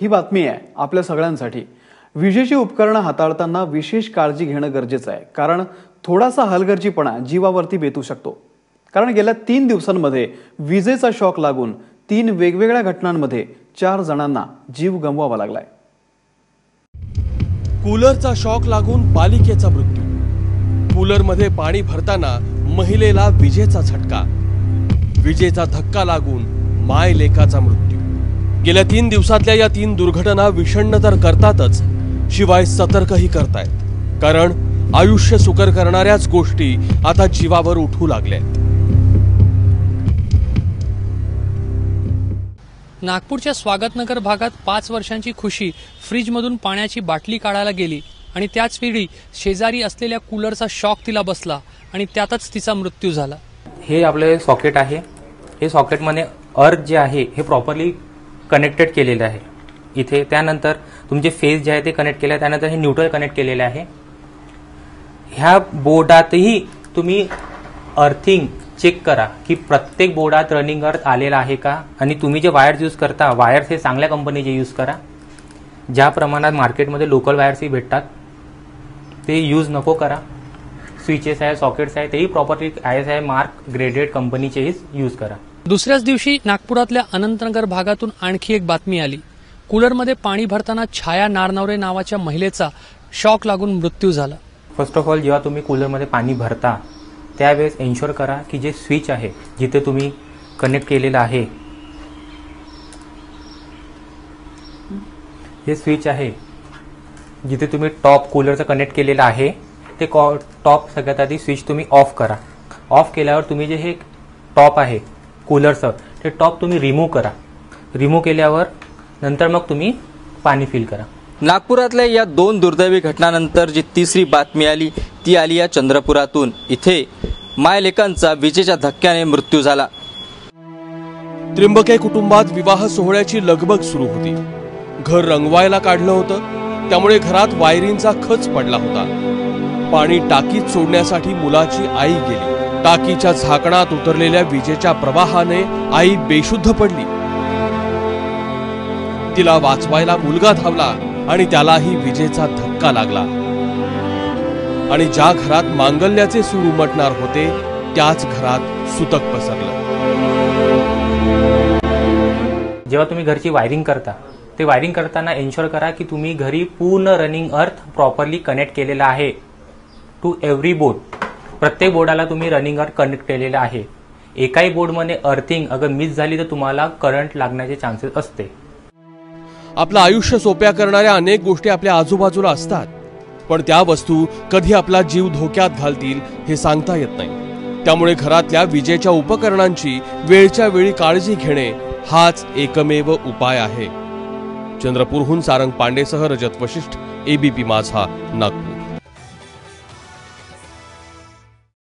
ही बातमी आहे आपल्या सगळ्यांसाठी। विजेची उपकरणं हाताळताना विशेष काळजी घेणं गरजेचं आहे, कारण थोडासा हलगर्जीपणा जीवावरती बेतू शकतो। कारण गेल्या 3 दिवसांमध्ये विजेचा शॉक लागून 3 वेगवेगळ्या घटनांमध्ये 4 जणांना जीव गमवावा लागलाय। कूलरचा शॉक लागून बालिकेचा मृत्यू, कूलरमध्ये पाणी भरताना महिलेला विजेचा झटका, विजेचा धक्का लागून माय लेकाचा मृत्यू। गेल्या 3 दिवसातल्या या 3 दुर्घटना विषण्ण तर करतातच, शिवाय सतर्कही करतायत, कारण आयुष्य सुकर करणाऱ्याच गोष्टी आता जीवावर उठू लागल्यात। नागपूरच्या स्वागतनगर भागात 5 वर्षांची खुशी फ्रीजमधून पाण्याची बाटली काढायला गेली आणि त्याच वेळी शेजारी असलेल्या कूलरचा शॉक तिला बसला आणि त्यातच तिचा मृत्यू झाला। हे आपले सॉकेट आहे, हे सॉकेटमध्ये अर्थ जे आहे हे प्रॉपरली कनेक्टेड केलेले आहे इथे। त्यानंतर तुमचे फेज जे आहे ते कनेक्ट केले, त्यानंतर हे न्यूट्रल कनेक्ट केलेले आहे। ह्या बोर्डातही तुम्ही अर्थिंग चेक करा की प्रत्येक बोर्डात रनिंग अर्थ आलेला आहे का, आणि तुम्ही जे वायर्स यूज करता वायर्स हे चांगल्या कंपनीचे यूज करा। ज्या प्रमाणात मार्केटमध्ये लोकल वायर्सही भेटतात ते यूज नको करा। स्विचेस आहे, सॉकेट्स आहे, तेही प्रॉपरली ISI मार्क ग्रेडेड कंपनीचेच यूज करा। दुसऱ्याच दिवशी नागपुरातल्या अनंतनगर भागातून आणखी एक बातमी आली। कूलरमध्ये पाणी भरताना छाया नारनवरे नावाच्या महिलेचा शॉक लागून मृत्यू झाला। फर्स्ट ऑफ ऑल, जेव्हा तुम्ही कूलरमध्ये पाणी भरता त्यावेळेस एन्श्योर करा की जे स्विच आहे जिथे तुम्ही कनेक्ट केलेलं आहे, हे स्विच आहे जिथे तुम्ही टॉप कूलरचं कनेक्ट केलेलं आहे ते टॉप सगळ्यात आधी स्विच तुम्ही ऑफ करा। ऑफ केल्यावर तुम्ही जे हे टॉप आहे कूलरचं ते टॉप तुम्ही रिमूव्ह करा। रिमूव्ह केल्यावर नंतर मग तुम्ही पाणी फिल करा। नागपुरातल्या या 2 दुर्दैवी घटनांनंतर जी तिसरी बातमी आली ती आली या चंद्रपुरातून। इथे मायलेकांचा विजेच्या धक्क्याने मृत्यू झाला। त्रिंबके कुटुंबात विवाह सोहळ्याची लगबग सुरू होती। घर रंगवायला काढलं होतं, त्यामुळे घरात वायरिंगचा खच पडला होता। पाणी टाकीत सोडण्यासाठी मुलाची आई गेली। टाकीच्या झाकणात उतरलेल्या विजेच्या प्रवाहाने आई बेशुद्ध पडली। तिला वाचवायला मुलगा धावला आणि त्यालाही विजेचा धक्का लागला, आणि ज्या घरात मांगल्याचे सूर उमटणार होते त्याच घरात सुतक पसरलं। जेव्हा तुम्ही घरची वायरिंग करता ते वायरिंग करताना एन्श्योर करा की तुम्ही घरी पूर्ण रनिंग अर्थ प्रॉपरली कनेक्ट केलेला आहे टू एव्हरी बोर्ड। प्रत्येक बोर्डाला तुम्ही रनिंग अर्थ कनेक्ट केलेला आहे। एकाही बोर्डमध्ये अर्थिंग अगर मिस झाली तर तुम्हाला करंट लागण्याचे चान्सेस असते। आपलं आयुष्य सोप्या करणाऱ्या अनेक गोष्टी आपल्या आजूबाजूला असतात, पण त्या वस्तू कधी आपला जीव धोक्यात घालतील हे सांगता येत नाही। त्यामुळे घरातल्या विजेच्या उपकरणांची वेळच्या वेळी काळजी घेणे हाच एकमेव उपाय आहे। चंद्रपूरहून सारंग पांडेसह रजत वशिष्ठ, ABP माझा, नागपूर।